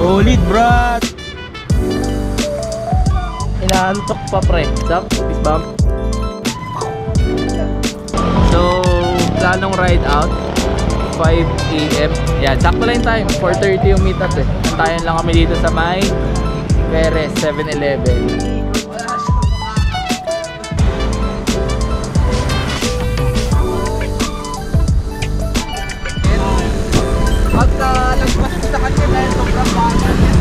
Solid, brad. Inaantok pa pre. Stop, fist bump. So, planong ride out 5 AM. Yan, sakto lang yung time. 4:30 yung meet us eh. Antayan lang kami dito sa may Perez 7-Eleven. Pagka nagpas sa kanya dahil sobrang bagal yan.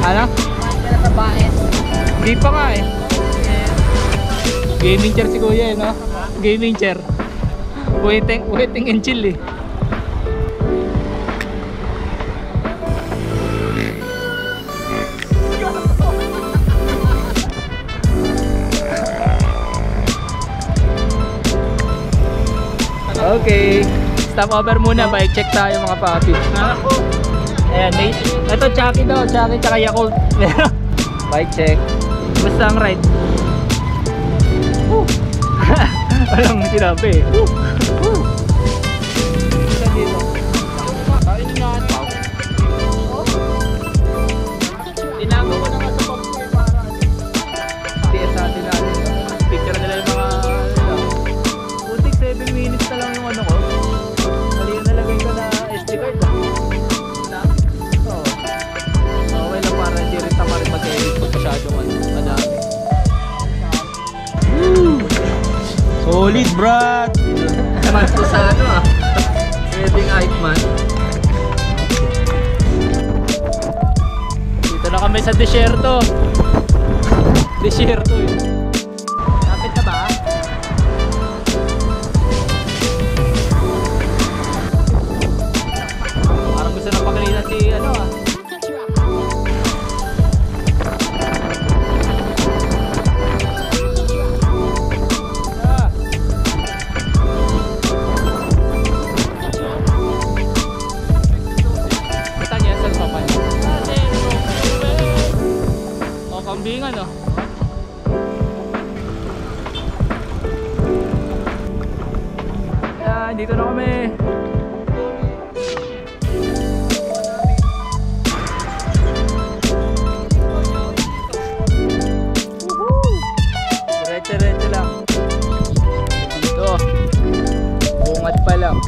Ano? Hindi pa nga eh. Gaming chair si kuya eh, no? Gaming chair. Waiting and chill eh. Okay, stop over muna, bike check tayo mga papi. Ayan, ito Chucky daw, Chucky tsaka Yakult. Bike check. Basta ang ride. Walang sinabi. Tinago ko na nga sa pampoy para TS natin natin. Picture nila yung mga 7 minutes na lang yung ano ko. Mali yung nalagay ko na SD card ah. Okay lang para hindi rin tama rin mag-edit pag masyadong madami. Solid, brad. Naman po sa ano ah. Wedding Eichmann. Dito na kami sa desierto. Desierto eh. Lapit na ba? Parang gusto na pakalinan si ano ah. Kambingan oh. Yan, dito na kami. Diretso lang. Dito. Bungat pa lang.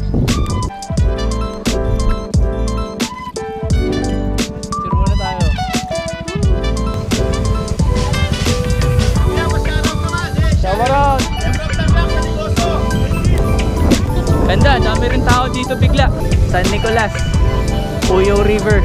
Ganda, dami rin tao dito bigla. San Nicolas, Puyo River.